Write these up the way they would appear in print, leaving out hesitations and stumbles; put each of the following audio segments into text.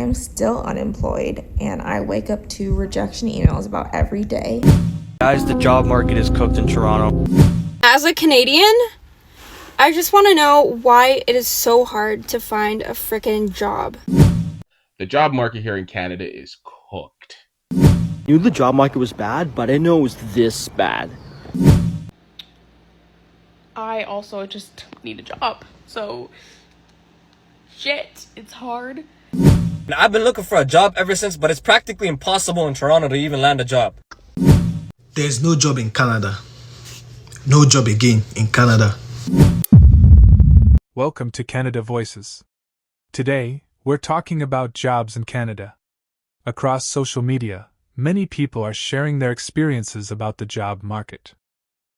am still unemployed, and I wake up to rejection emails about every day. Guys, the job market is cooked in Toronto. As a Canadian, I just want to know why it is so hard to find a frickin' job. The job market here in Canada is cooked. Knew the job market was bad, but I didn't know it was this bad. I also just need a job, so shit, it's hard. I've been looking for a job ever since, but it's practically impossible in Toronto to even land a job. There's no job in Canada. No job again in Canada. Welcome to Canada Voices. Today, we're talking about jobs in Canada. Across social media, many people are sharing their experiences about the job market.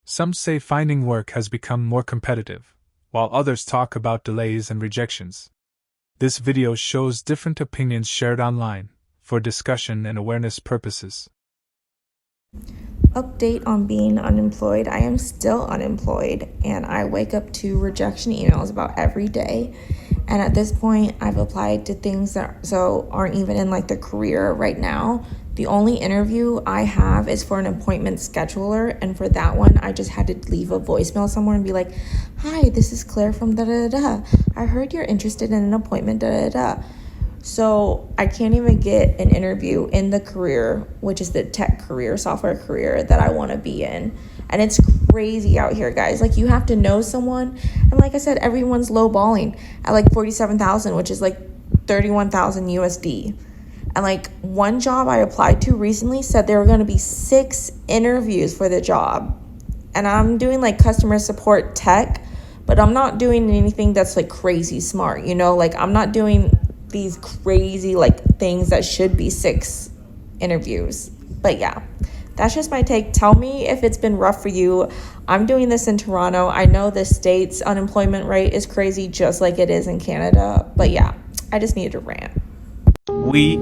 Some say finding work has become more competitive, while others talk about delays and rejections. This video shows different opinions shared online, for discussion and awareness purposes. Update on being unemployed. I am still unemployed, and I wake up to rejection emails about every day. And at this point, I've applied to things that aren't even in like the career right now. The only interview I have is for an appointment scheduler, and for that one, I just had to leave a voicemail somewhere and be like, "Hi, this is Claire from da-da-da-da. I heard you're interested in an appointment, da-da-da." So I can't even get an interview in the career, which is the tech career, software career that I want to be in. And it's crazy out here, guys. Like, you have to know someone. And like I said, everyone's lowballing at like 47,000, which is like 31,000 USD. And like one job I applied to recently said there were going to be 6 interviews for the job. And I'm doing like customer support tech, but I'm not doing anything that's like crazy smart, you know? Like, I'm not doing these crazy like things that should be 6 interviews. But yeah, that's just my take. Tell me if it's been rough for you. I'm doing this in Toronto. I know the state's unemployment rate is crazy, just like it is in Canada. But yeah, I just needed to rant. We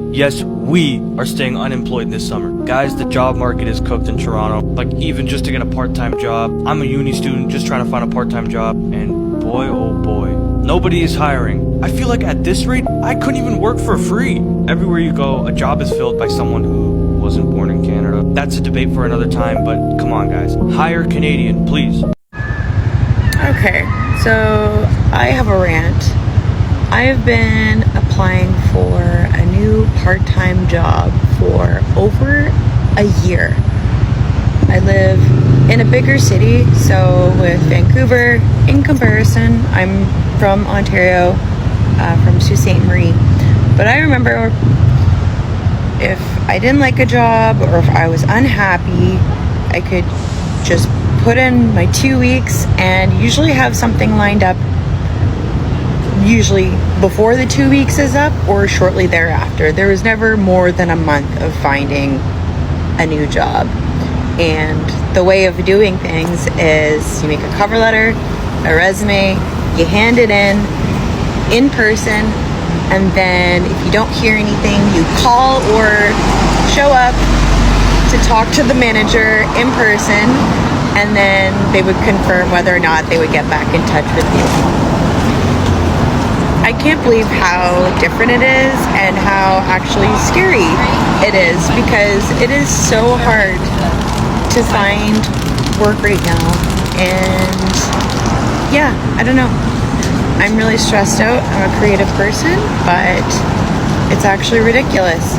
are staying unemployed this summer. Guys, the job market is cooked in Toronto. Like, even just to get a part-time job. I'm a uni student just trying to find a part-time job, and boy, oh boy, nobody is hiring. I feel like at this rate, I couldn't even work for free. Everywhere you go, a job is filled by someone who wasn't born in Canada. That's a debate for another time, but come on, guys. Hire Canadian, please. Okay, so I have a rant. I have been applying for a new part-time job for over a year. I live in a bigger city, so with Vancouver, in comparison, I'm from Ontario, from Sault Ste. Marie. But I remember if I didn't like a job or if I was unhappy, I could just put in my 2 weeks and usually have something lined up, usually before the 2 weeks is up or shortly thereafter. There was never more than a month of finding a new job. And the way of doing things is you make a cover letter, a resume, you hand it in person, and then if you don't hear anything, you call or show up to talk to the manager in person, and then they would confirm whether or not they would get back in touch with you. I can't believe how different it is and how actually scary it is, because it is so hard to find work right now. And yeah, I don't know. I'm really stressed out. I'm a creative person, but it's actually ridiculous.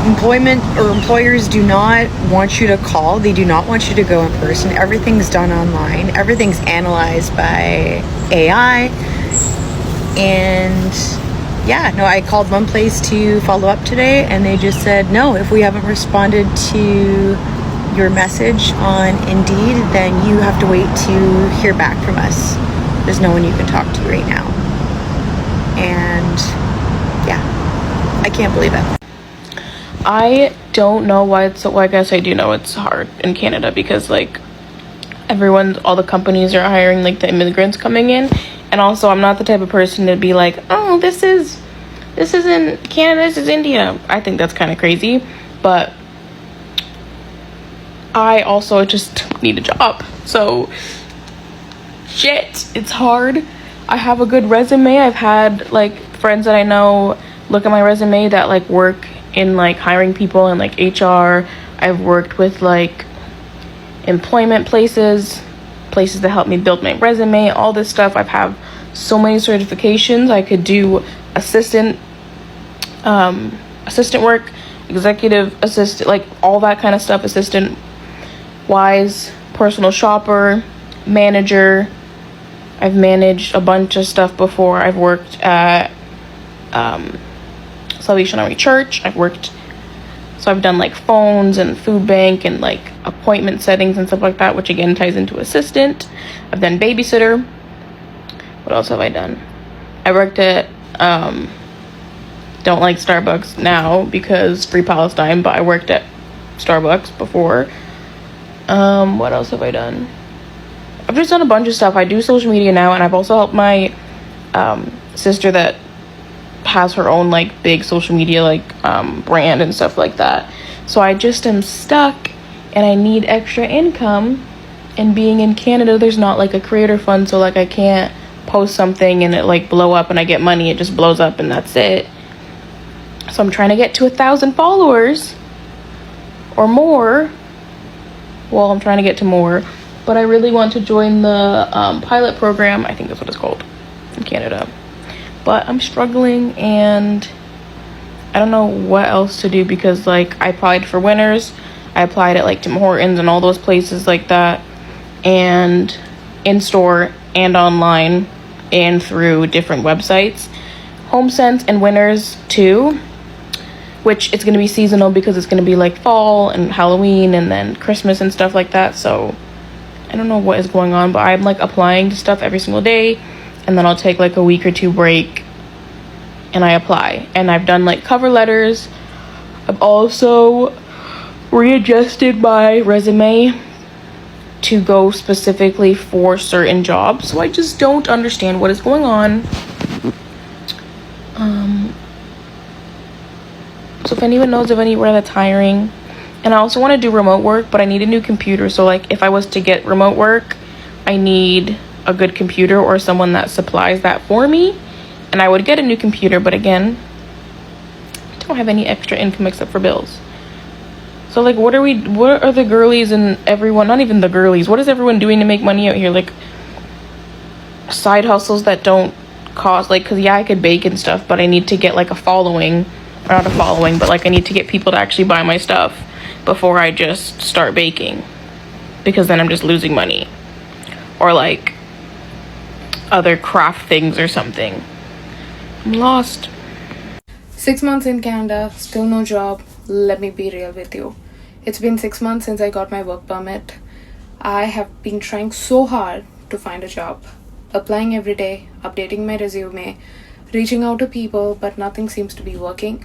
Employers do not want you to call. They do not want you to go in person. Everything's done online. Everything's analyzed by AI. And yeah, no, I called one place to follow up today, and they just said, no, if we haven't responded to your message on Indeed, then you have to wait to hear back from us. There's no one you can talk to right now. And yeah, I can't believe it. I don't know why it's so, well, I guess I do know it's hard in Canada because like all the companies are hiring like the immigrants coming in. And also I'm not the type of person to be like, oh, this isn't Canada, this is India. I think that's kind of crazy, but I also just need a job. So shit, it's hard. I have a good resume. I've had like friends that I know look at my resume that like work in like hiring people and like HR. I've worked with like employment places that help me build my resume, all this stuff. I've have so many certifications. I could do assistant work, executive assistant, like all that kind of stuff, assistant wise, personal shopper, manager. I've managed a bunch of stuff before. I've worked at Salvation Army Church. I've done like phones and food bank and like appointment settings and stuff like that, which again ties into assistant. I've done babysitter. What else have I done? I worked at don't like Starbucks now because Free Palestine, but I worked at Starbucks before. What else have I done? I've just done a bunch of stuff. I do social media now, and I've also helped my sister that has her own like big social media like brand and stuff like that. So I just am stuck and I need extra income. And being in Canada, there's not like a creator fund, so like I can't post something and it like blow up and I get money. It just blows up and that's it. So I'm trying to get to 1,000 followers or more. Well, I'm trying to get to more, but I really want to join the pilot program. I think that's what it's called in Canada. But I'm struggling and I don't know what else to do because like I applied for Winners. I applied at like Tim Hortons and all those places like that, and in store and online and through different websites. HomeSense and Winners too, which it's going to be seasonal because it's going to be like fall and Halloween and then Christmas and stuff like that. So I don't know what is going on, but I'm like applying to stuff every single day, and then I'll take like a week or two break and I apply. And I've done like cover letters. I've also readjusted my resume to go specifically for certain jobs. So I just don't understand what is going on. So if anyone knows of anywhere that's hiring, and I also want to do remote work, but I need a new computer. So like if I was to get remote work, I need a good computer or someone that supplies that for me. And I would get a new computer, but again, I don't have any extra income except for bills. So like what are the girlies and everyone, not even the girlies, what is everyone doing to make money out here? Like side hustles that don't cost, like, cause yeah, I could bake and stuff, but I need to get like a following, or not a following, but like I need to get people to actually buy my stuff before I just start baking, because then I'm just losing money. Or like other craft things or something. I'm lost. 6 months in Canada, still no job. Let me be real with you. It's been 6 months since I got my work permit. I have been trying so hard to find a job. Applying every day, updating my resume, reaching out to people, but nothing seems to be working.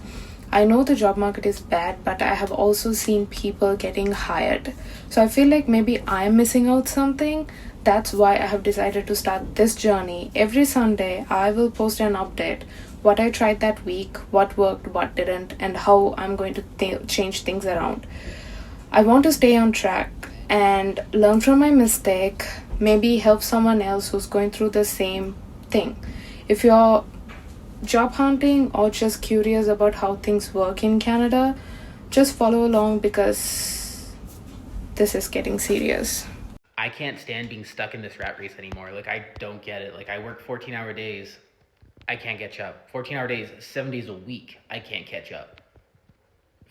I know the job market is bad, but I have also seen people getting hired. So I feel like maybe I'm missing out something. That's why I have decided to start this journey. Every Sunday, I will post an update. What I tried that week, what worked, what didn't, and how I'm going to change things around. I want to stay on track and learn from my mistake, maybe help someone else who's going through the same thing. If you're job hunting or just curious about how things work in Canada, just follow along because this is getting serious. I can't stand being stuck in this rat race anymore. Like, I don't get it. Like, I work 14-hour days. I can't catch up. 14-hour days, 7 days a week. I can't catch up.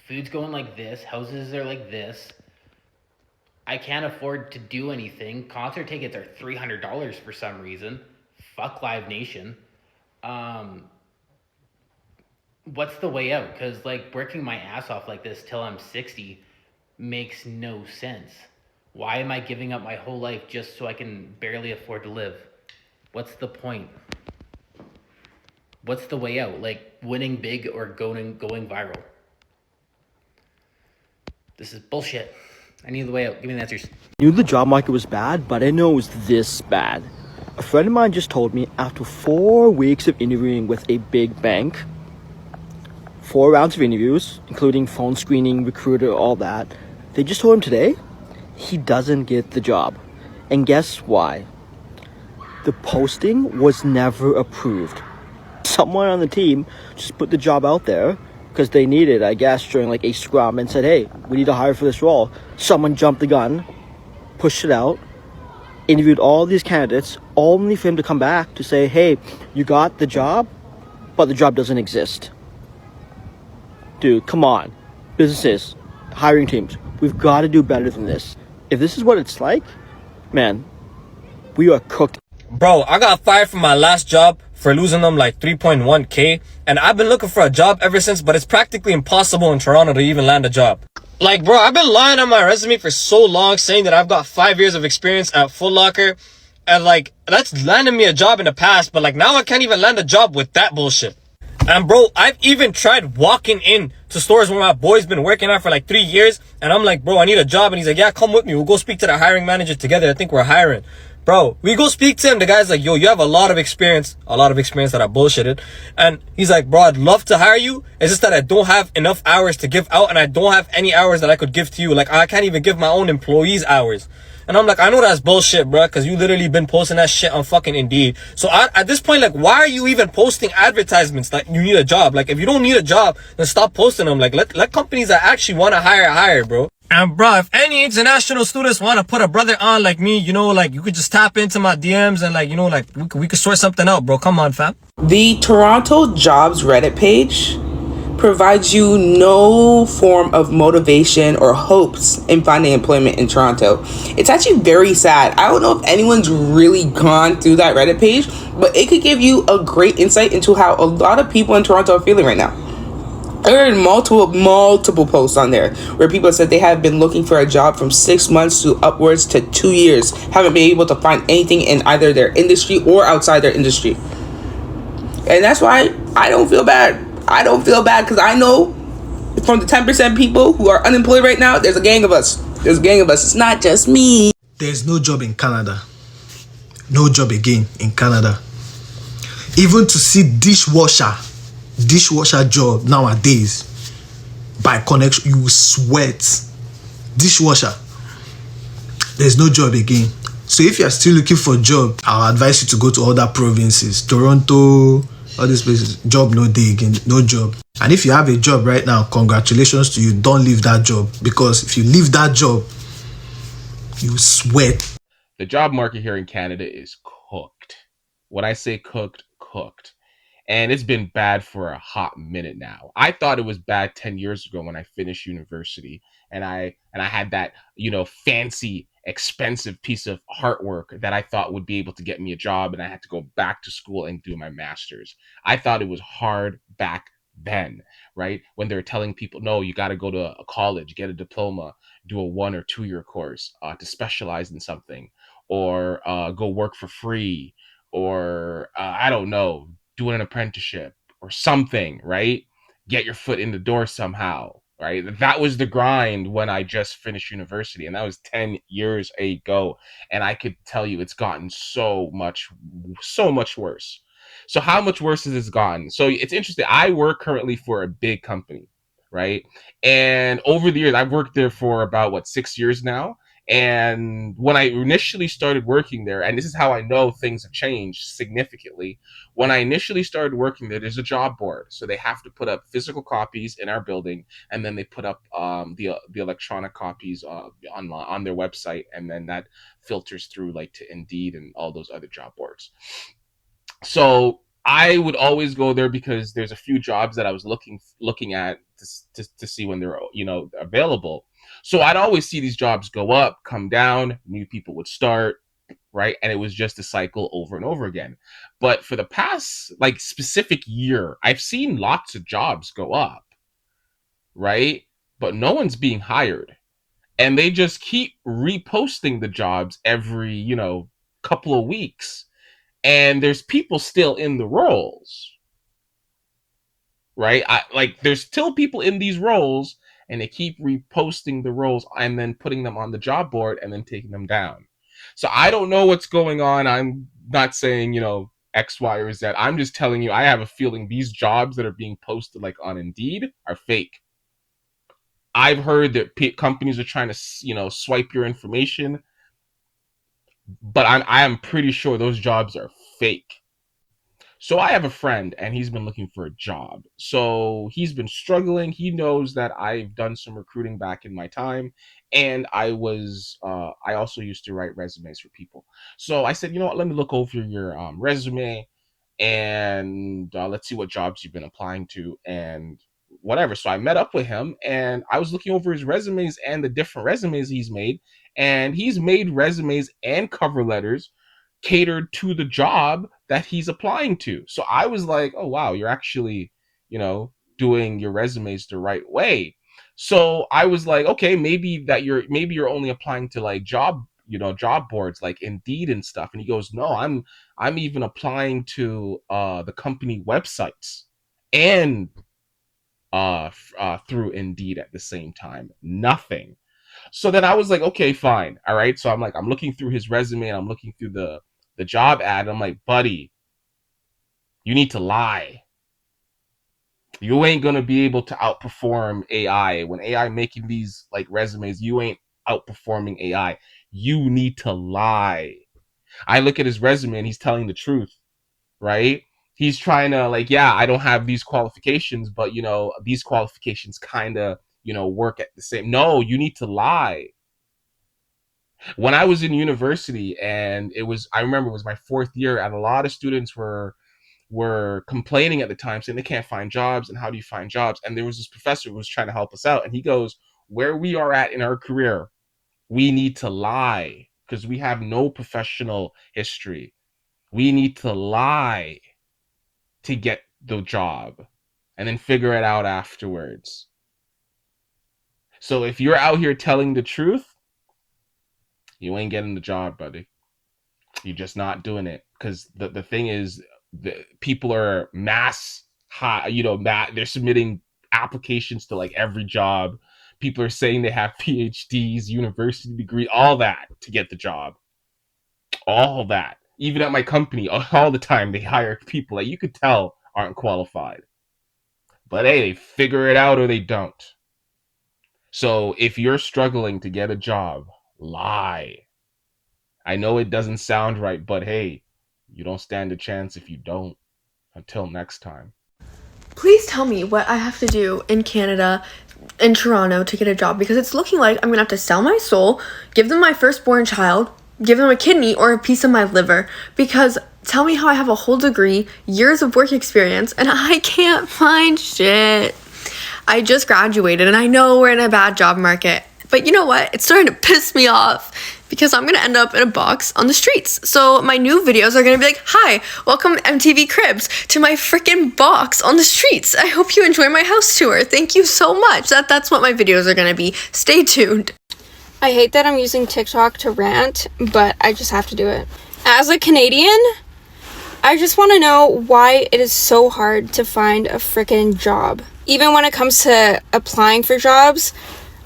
Food's going like this. Houses are like this. I can't afford to do anything. Concert tickets are $300 for some reason. Fuck Live Nation. What's the way out? Because, like, working my ass off like this till I'm 60 makes no sense. Why am I giving up my whole life just so I can barely afford to live? What's the point? What's the way out? Like, winning big or going viral? This is bullshit. I need the way out. Give me the answers. I knew the job market was bad, but I didn't know it was this bad. A friend of mine just told me after 4 weeks of interviewing with a big bank, 4 rounds of interviews, including phone screening, recruiter, all that, they just told him today he doesn't get the job. And guess why? The posting was never approved. someone on the team just put the job out there because they needed, I guess, during like a scrum and said, hey, we need to hire for this role. Someone jumped the gun, pushed it out, interviewed all these candidates, only for him to come back to say, hey, you got the job, but the job doesn't exist. Dude, come on. Businesses, hiring teams, we've got to do better than this. If this is what it's like, man, we are cooked. Bro, I got fired from my last job for losing them like 3.1k, and I've been looking for a job ever since, but it's practically impossible in Toronto to even land a job. Like, bro, I've been lying on my resume for so long, saying that I've got 5 years of experience at Foot Locker, and like, that's landed me a job in the past, but like, now I can't even land a job with that bullshit. And bro, I've even tried walking in to stores where my boy's been working at for like 3 years, and I'm like, bro, I need a job, and he's like, yeah, come with me, we'll go speak to the hiring manager together, I think we're hiring. Bro, we go speak to him, the guy's like, yo, you have a lot of experience that I bullshitted, and he's like, bro, I'd love to hire you, it's just that I don't have enough hours to give out, and I don't have any hours that I could give to you, like, I can't even give my own employees hours. And I'm like, I know that's bullshit, bro, because you literally been posting that shit on fucking Indeed. So at this point, like, why are you even posting advertisements that you need a job? Like, if you don't need a job, then stop posting them. Like, let companies that actually want to hire, bro. And bro, if any international students want to put a brother on like me, you know, like, you could just tap into my DMs and like, you know, like, we could sort something out, bro. Come on, fam. The Toronto Jobs Reddit page provides you no form of motivation or hopes in finding employment in Toronto. It's actually very sad. I don't know if anyone's really gone through that Reddit page, but it could give you a great insight into how a lot of people in Toronto are feeling right now. There are multiple posts on there where people said they have been looking for a job from 6 months to upwards to 2 years, haven't been able to find anything in either their industry or outside their industry. And that's why I don't feel bad. I don't feel bad because I know from the 10% people who are unemployed right now, there's a gang of us. It's not just me. There's no job in Canada. No job again in Canada. Even to see dishwasher job nowadays, by connection, you will sweat. Dishwasher. There's no job again. So if you're still looking for a job, I'll advise you to go to other provinces. Toronto, all these places. Job no day again, no job. And if you have a job right now, congratulations to you. Don't leave that job, because if you leave that job, you sweat. The job market here in Canada is cooked. When I say cooked, cooked. And it's been bad for a hot minute now. I thought it was bad 10 years ago when I finished university, and I had that, you know, fancy, expensive piece of artwork that I thought would be able to get me a job, and I had to go back to school and do my master's. I thought it was hard back then, right? When they were telling people, no, you got to go to a college, get a diploma, do a 1 or 2 year course to specialize in something, or go work for free, or I don't know, do an apprenticeship or something, right? Get your foot in the door somehow, right? That was the grind when I just finished university, and that was 10 years ago. And I could tell you it's gotten so much worse. So how much worse has it gotten? So it's interesting. I work currently for a big company, right? And over the years, I've worked there for about 6 years now. And when I initially started working there, and this is how I know things have changed significantly, when I initially started working there, there's a job board. So they have to put up physical copies in our building, and then they put up the electronic copies online on their website, and then that filters through like to Indeed and all those other job boards. So I would always go there because there's a few jobs that I was looking at to see when they're, you know, available. So I'd always see these jobs go up, come down, new people would start, right? And it was just a cycle over and over again. But for the past specific year, I've seen lots of jobs go up, right? But no one's being hired. And they just keep reposting the jobs every, you know, couple of weeks. And there's people still in the roles, right? There's still people in these roles, and they keep reposting the roles and then putting them on the job board and then taking them down. So I don't know what's going on. I'm not saying, you know, X, Y, or Z. I'm just telling you, I have a feeling these jobs that are being posted on Indeed are fake. I've heard that companies are trying to, you know, swipe your information, but I am pretty sure those jobs are fake. So I have a friend and he's been looking for a job. So he's been struggling. He knows that I've done some recruiting back in my time, and I also used to write resumes for people. So I said, you know what, let me look over your resume and let's see what jobs you've been applying to and whatever. So I met up with him and I was looking over his resumes and the different resumes he's made, and he's made resumes and cover letters catered to the job that he's applying to. So I was like, oh wow, you're actually, doing your resumes the right way. So I was like, okay, maybe you're only applying to like job boards like Indeed and stuff. And he goes, no, I'm even applying to the company websites and through Indeed at the same time. Nothing. So then I was like, okay, fine. All right. So I'm looking through his resume and I'm looking through the job ad. And I'm like, buddy, you need to lie. You ain't gonna be able to outperform AI. When AI making these like resumes, you ain't outperforming AI. You need to lie. I look at his resume and he's telling the truth, right? He's trying to like, yeah, I don't have these qualifications, but these qualifications kind of, work at the same. No, you need to lie. When I was in university and I remember it was my 4th year, and a lot of students were complaining at the time saying they can't find jobs and how do you find jobs? And there was this professor who was trying to help us out, and he goes, where we are at in our career, we need to lie because we have no professional history. We need to lie to get the job and then figure it out afterwards. So if you're out here telling the truth, you ain't getting the job, buddy. You're just not doing it, because the thing is, the people are they're submitting applications to like every job. People are saying they have PhDs, university degree, all that to get the job. All that. Even at my company, all the time they hire people that you could tell aren't qualified. But hey, they figure it out or they don't. So if you're struggling to get a job, lie. I know it doesn't sound right, but hey, you don't stand a chance if you don't. Until next time. Please tell me what I have to do in Canada, in Toronto, to get a job, because it's looking like I'm gonna have to sell my soul, give them my firstborn child, give them a kidney or a piece of my liver, because tell me how I have a whole degree, years of work experience, and I can't find shit. I just graduated and I know we're in a bad job market, but you know what? It's starting to piss me off because I'm gonna end up in a box on the streets. So my new videos are gonna be like, hi, welcome MTV Cribs to my freaking box on the streets. I hope you enjoy my house tour. Thank you so much. That's what my videos are gonna be. Stay tuned. I hate that I'm using TikTok to rant, but I just have to do it. As a Canadian, I just want to know why it is so hard to find a freaking job. Even when it comes to applying for jobs,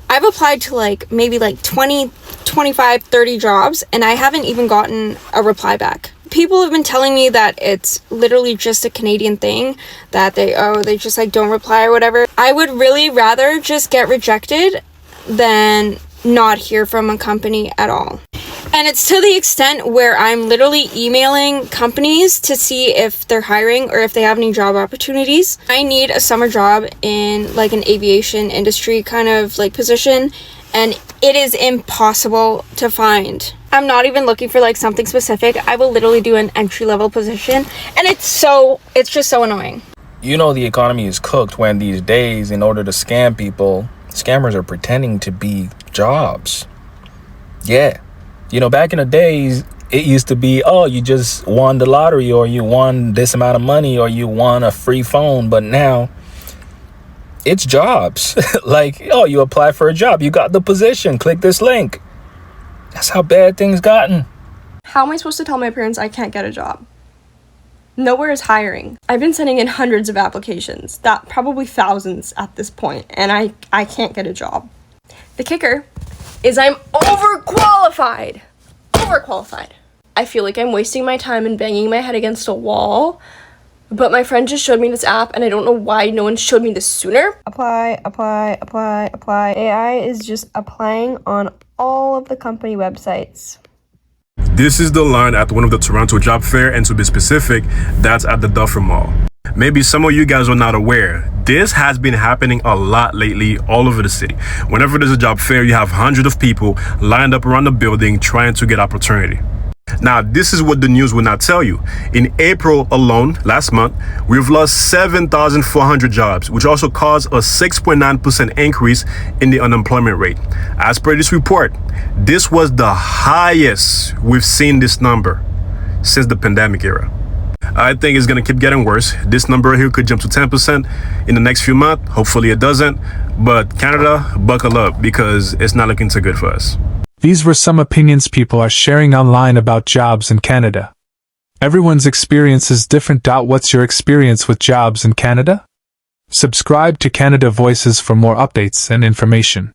I've applied to maybe 20, 25, 30 jobs, and I haven't even gotten a reply back. People have been telling me that it's literally just a Canadian thing, that they just don't reply or whatever. I would really rather just get rejected than not hear from a company at all. And it's to the extent where I'm literally emailing companies to see if they're hiring or if they have any job opportunities. I need a summer job in an aviation industry kind of position, and it is impossible to find. I'm not even looking for something specific. I will literally do an entry-level position, and it's just so annoying. You know the economy is cooked when these days, in order to scam people, scammers are pretending to be jobs. Yeah. Back in the days, it used to be, you just won the lottery, or you won this amount of money, or you won a free phone. But now it's jobs. You apply for a job, you got the position, click this link. That's how bad things gotten. How am I supposed to tell my parents I can't get a job? Nowhere is hiring. I've been sending in hundreds of applications, probably thousands at this point, and I can't get a job. The kicker is I'm overqualified. I feel like I'm wasting my time and banging my head against a wall, but my friend just showed me this app and I don't know why no one showed me this sooner. Apply. AI is just applying on all of the company websites. This is the line at one of the Toronto job fair, and to be specific, that's at the Duffer Mall. Maybe some of you guys are not aware, this has been happening a lot lately all over the city. Whenever there's a job fair, you have hundreds of people lined up around the building trying to get opportunity. Now, this is what the news will not tell you. In April alone, last month, we've lost 7,400 jobs, which also caused a 6.9% increase in the unemployment rate. As per this report, this was the highest we've seen this number since the pandemic era. I think it's going to keep getting worse. This number here could jump to 10% in the next few months. Hopefully it doesn't. But Canada, buckle up, because it's not looking too good for us. These were some opinions people are sharing online about jobs in Canada. Everyone's experience is different. What's your experience with jobs in Canada? Subscribe to Canada Voices for more updates and information.